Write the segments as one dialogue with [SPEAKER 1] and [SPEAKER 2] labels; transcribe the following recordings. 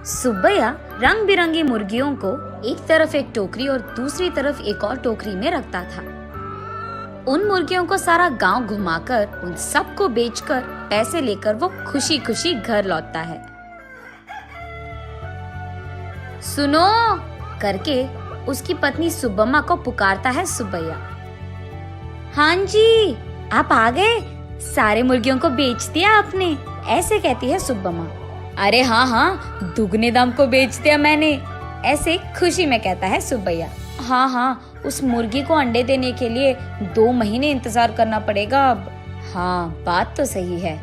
[SPEAKER 1] सुब्बैया रंग बिरंगी मुर्गियों को एक तरफ एक टोकरी और दूसरी तरफ एक और टोकरी में रखता था। उन मुर्गियों को सारा गांव घुमाकर उन सबको बेचकर पैसे लेकर वो खुशी खुशी घर लौटता है। सुनो करके उसकी पत्नी सुब्बम्मा को पुकारता है सुब्बैया। हाँ जी, आप आ गए, सारे मुर्गियों को बेच दिया आपने, ऐसे कहती है सुब्बम्मा। अरे हाँ, दुगने दाम को बेच दिया मैंने, ऐसे खुशी में कहता है सुब्बैया। हाँ, उस मुर्गी को अंडे देने के लिए 2 महीने इंतजार करना पड़ेगा अब। हाँ, बात तो सही है।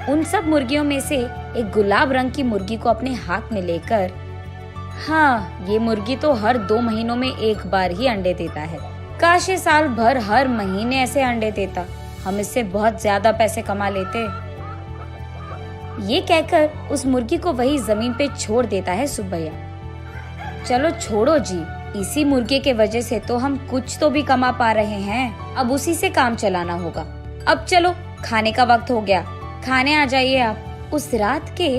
[SPEAKER 1] उन सब मुर्गियों में से एक गुलाब रंग की मुर्गी को अपने हाथ में लेकर, हाँ, ये मुर्गी तो हर 2 महीनों में एक बार ही अंडे देता है। काश ये साल भर हर महीने ऐसे अंडे देता, हम इससे बहुत ज्यादा पैसे कमा लेते। ये कहकर उस मुर्गी को वही जमीन पे छोड़ देता है सुब्बैया। चलो छोड़ो जी, इसी मुर्गे के वजह से तो हम कुछ तो भी कमा पा रहे हैं, अब उसी से काम चलाना होगा। अब चलो, खाने का वक्त हो गया, खाने आ जाइए आप। उस रात के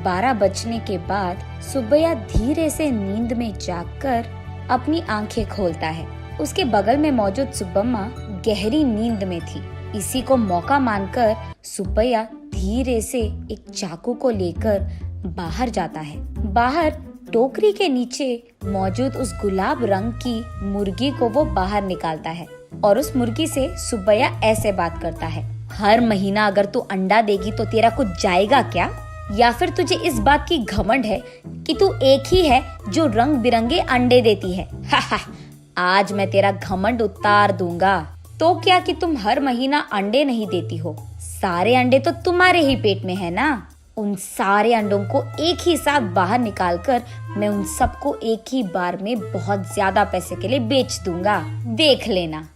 [SPEAKER 1] 12 बजने के बाद सुब्बैया धीरे से नींद में जागकर अपनी आंखें खोलता है। उसके बगल में मौजूद सुब्बम्मा गहरी नींद में थी। इसी को मौका मानकर सुब्बैया धीरे से एक चाकू को लेकर बाहर जाता है। बाहर टोकरी के नीचे मौजूद उस गुलाब रंग की मुर्गी को वो बाहर निकालता है और उस मुर्गी से सुब्बैया ऐसे बात करता है। हर महीना अगर तू अंडा देगी तो तेरा कुछ जाएगा क्या? या फिर तुझे इस बात की घमंड है कि तू एक ही है जो रंग बिरंगे अंडे देती है? आज मैं तेरा घमंड उतार दूंगा। तो क्या कि तुम हर महीना अंडे नहीं देती हो, सारे अंडे तो तुम्हारे ही पेट में है ना। उन सारे अंडों को एक ही साथ बाहर निकालकर मैं उन सबको एक ही बार में बहुत ज्यादा पैसे के लिए बेच दूंगा, देख लेना।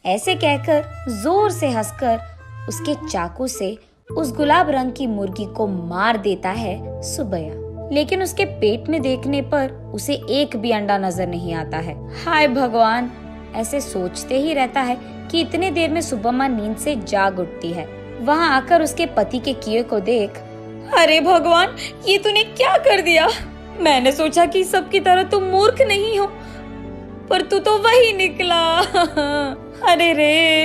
[SPEAKER 1] ऐसे कहकर जोर से हंसकर उसके चाकू से उस गुलाब रंग की मुर्गी को मार देता है सुब्बैया। लेकिन उसके पेट में देखने पर उसे एक भी अंडा नजर नहीं आता है। हाय भगवान, ऐसे सोचते ही रहता है कि इतने देर में सुब्बम्मा नींद से जाग उठती है। वहाँ आकर उसके पति के किए को देख, अरे भगवान, ये तूने क्या कर दिया? मैंने सोचा कि सबकी तरह तुम मूर्ख नहीं हो, पर तू तो वही निकला। अरे रे,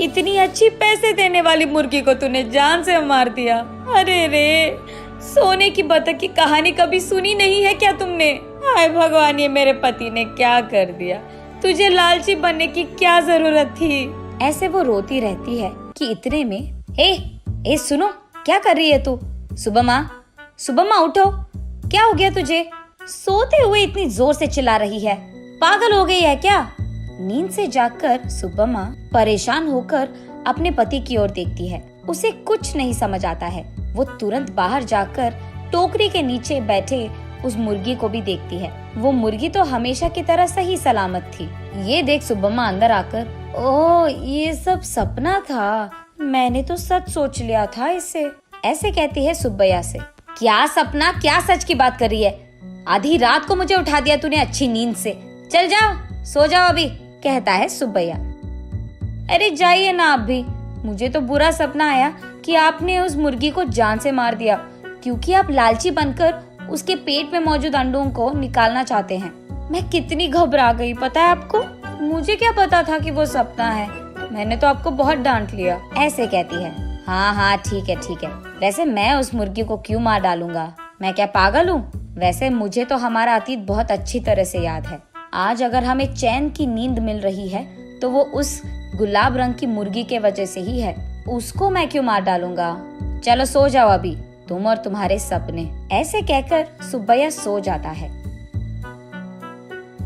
[SPEAKER 1] इतनी अच्छी पैसे देने वाली मुर्गी को तूने जान से मार दिया। अरे रे, सोने की बतख की कहानी कभी सुनी नहीं है क्या तुमने? हाय भगवान, ये मेरे पति ने क्या कर दिया? तुझे लालची बनने की क्या जरूरत थी? ऐसे वो रोती रहती है कि इतने में ए सुनो, क्या कर रही है तू? सुब्बम्मा उठो, क्या हो गया तुझे? सोते हुए इतनी जोर से चिल्ला रही है, पागल हो गई है क्या? नींद से जागकर सुब्बम्मा परेशान होकर अपने पति की ओर देखती है। उसे कुछ नहीं समझ आता है। वो तुरंत बाहर जाकर टोकरी के नीचे बैठे उस मुर्गी को भी देखती है। वो मुर्गी तो हमेशा की तरह सही सलामत थी। ये देख सुब्बम्मा अंदर आकर, ओह, ये सब सपना था, मैंने तो सच सोच लिया था इसे, ऐसे कहती है सुब्बैया से। क्या सपना, क्या सच की बात कर रही है? आधी रात को मुझे उठा दिया तूने अच्छी नींद से। चल जाओ, सो जाओ अभी, कहता है सुब्बैया। अरे जाइए ना आप भी, मुझे तो बुरा सपना आया कि आपने उस मुर्गी को जान से मार दिया, क्योंकि आप लालची बनकर उसके पेट में मौजूद अंडों को निकालना चाहते हैं। मैं कितनी घबरा गई, पता है आपको? मुझे क्या पता था कि वो सपना है, मैंने तो आपको बहुत डांट लिया, ऐसे कहती है। हाँ, ठीक है। वैसे मैं उस मुर्गी को क्यों मार डालूंगा? मैं क्या पागल हूँ? वैसे मुझे तो हमारा अतीत बहुत अच्छी तरह से याद है। आज अगर हमें चैन की नींद मिल रही है तो वो उस गुलाब रंग की मुर्गी के वजह से ही है। उसको मैं क्यों मार डालूंगा? चलो सो जाओ अभी, तुम और तुम्हारे सपने। ऐसे कहकर सुब्बैया सो जाता है।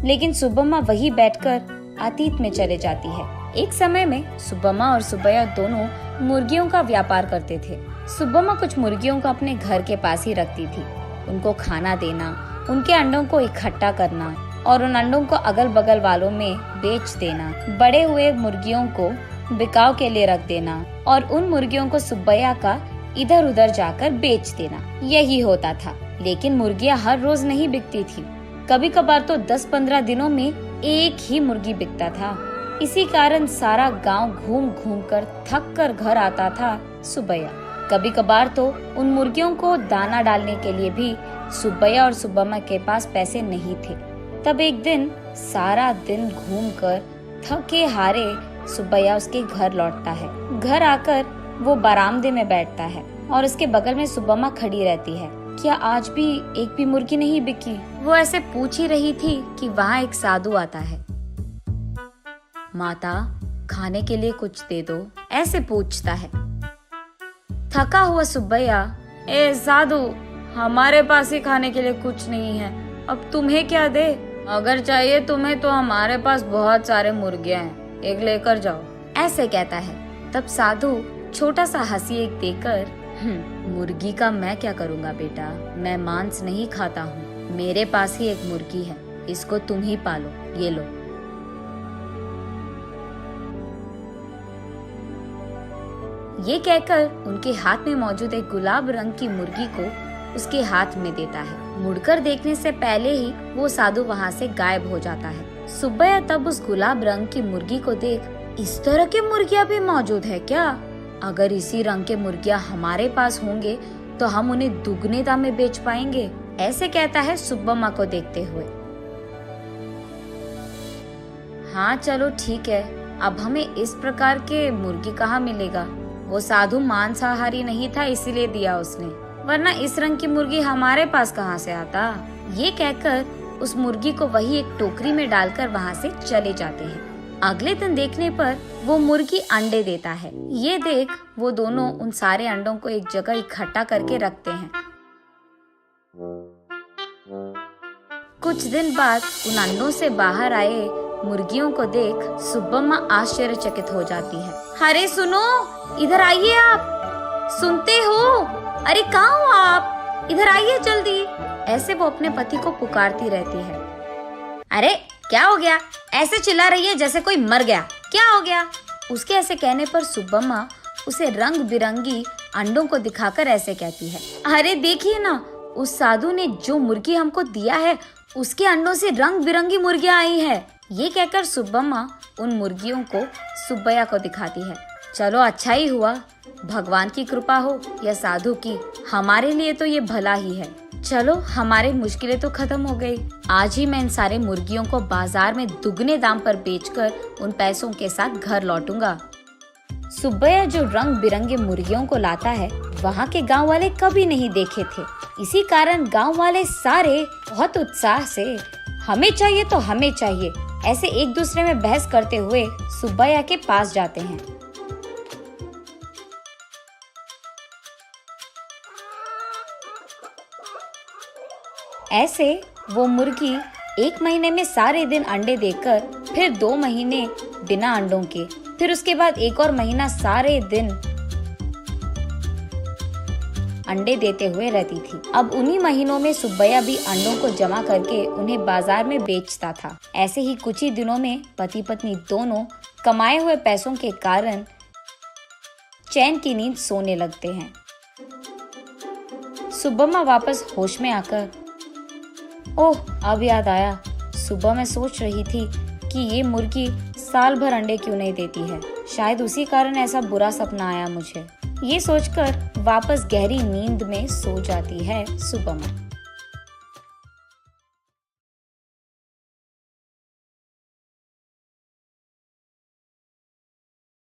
[SPEAKER 1] लेकिन सुब्बम्मा वही बैठकर अतीत में चले जाती है। एक समय में सुब्बम्मा और सुब्बैया दोनों मुर्गियों का व्यापार करते थे। सुब्बम्मा कुछ मुर्गियों को अपने घर के पास ही रखती थी। उनको खाना देना, उनके अंडों को इकट्ठा करना और उन अंडों को अगल बगल वालों में बेच देना, बड़े हुए मुर्गियों को बिकाव के लिए रख देना और उन मुर्गियों को सुब्बैया का इधर उधर जाकर बेच देना, यही होता था। लेकिन मुर्गियां हर रोज नहीं बिकती थी, कभी कभार तो 10-15 दिनों में एक ही मुर्गी बिकता था। इसी कारण सारा गांव घूम घूम कर थक कर घर आता था सुब्बैया। कभी कभार तो उन मुर्गियों को दाना डालने के लिए भी सुब्बैया और सुब्बम्मा के पास पैसे नहीं थे। तब एक दिन सारा दिन घूमकर थके हारे सुब्बैया उसके घर लौटता है। घर आकर वो बरामदे में बैठता है और उसके बगल में सुब्बम्मा खड़ी रहती है। क्या आज भी एक भी मुर्गी नहीं बिकी? वो ऐसे पूछ ही रही थी कि वहाँ एक साधु आता है। माता, खाने के लिए कुछ दे दो, ऐसे पूछता है। थका हुआ सुब्बैया, ए साधु, हमारे पास ही खाने के लिए कुछ नहीं है, अब तुम्हें क्या दे? अगर चाहिए तुम्हें तो हमारे पास बहुत सारे मुर्गियां हैं, एक लेकर जाओ, ऐसे कहता है। तब साधु छोटा सा हंसी एक देकर, मुर्गी का मैं क्या करूँगा बेटा, मैं मांस नहीं खाता हूँ, मेरे पास ही एक मुर्गी है, इसको तुम ही पालो, ये लो। ये कहकर उनके हाथ में मौजूद एक गुलाब रंग की मुर्गी को उसके हाथ में देता है। मुड़कर देखने से पहले ही वो साधु वहाँ से गायब हो जाता है। सुब्बैया तब उस गुलाब रंग की मुर्गी को देख, इस तरह की मुर्गियाँ भी मौजूद है क्या? अगर इसी रंग के मुर्गियाँ हमारे पास होंगे तो हम उन्हें दुगने दाम में बेच पाएंगे, ऐसे कहता है सुब्बम्मा को देखते हुए। हाँ चलो ठीक है, अब हमें इस प्रकार के मुर्गी कहाँ मिलेगा? वो साधु मांसाहारी नहीं था इसीलिए दिया उसने, वरना इस रंग की मुर्गी हमारे पास कहाँ से आता? ये कहकर उस मुर्गी को वही एक टोकरी में डालकर वहाँ से चले जाते हैं। अगले दिन देखने पर वो मुर्गी अंडे देता है। ये देख वो दोनों उन सारे अंडों को एक जगह इकट्ठा करके रखते हैं। कुछ दिन बाद उन अंडों से बाहर आए मुर्गियों को देख सुब्बम्मा आश्चर्यचकित हो जाती है। अरे सुनो, इधर आइए आप, सुनते हो? अरे कहाँ हो आप? इधर आइए जल्दी, ऐसे वो अपने पति को पुकारती रहती है। अरे क्या हो गया? ऐसे चिल्ला रही है जैसे कोई मर गया, क्या हो गया? उसके ऐसे कहने पर सुब्बम्मा उसे रंग बिरंगी अंडों को दिखाकर ऐसे कहती है, अरे देखिए ना, उस साधु ने जो मुर्गी हमको दिया है उसके अंडों से रंग बिरंगी मुर्गियां आई है। ये कहकर सुब्बम्मा उन मुर्गियों को सुब्बैया को दिखाती है। चलो अच्छा ही हुआ, भगवान की कृपा हो या साधु की, हमारे लिए तो ये भला ही है। चलो हमारी मुश्किलें तो खत्म हो गई। आज ही मैं इन सारे मुर्गियों को बाजार में दुगने दाम पर बेचकर उन पैसों के साथ घर लौटूंगा। सुब्बैया जो रंग बिरंगे मुर्गियों को लाता है वहाँ के गांव वाले कभी नहीं देखे थे। इसी कारण गांव वाले सारे बहुत उत्साह से हमें चाहिए तो हमें चाहिए ऐसे एक दूसरे में बहस करते हुए सुब्बैया के पास जाते हैं। ऐसे वो मुर्गी 1 महीने में सारे दिन अंडे देकर, फिर 2 महीने बिना अंडों के, फिर उसके बाद 1 और महीना सारे दिन अंडे देते हुए रहती थी। अब उन्हीं महीनों में सुब्बैया भी अंडों को जमा करके उन्हें बाजार में बेचता था। ऐसे ही कुछ ही दिनों में पति पत्नी दोनों कमाए हुए पैसों के कारण चैन की नींद सोने लगते हैं। सुब्बम्मा वापस होश में आकर, ओह अब याद आया, सुबह मैं सोच रही थी कि ये मुर्गी साल भर अंडे क्यों नहीं देती है, शायद उसी कारण ऐसा बुरा सपना आया मुझे। ये सोचकर वापस गहरी नींद में सो जाती है सुब्बम्मा।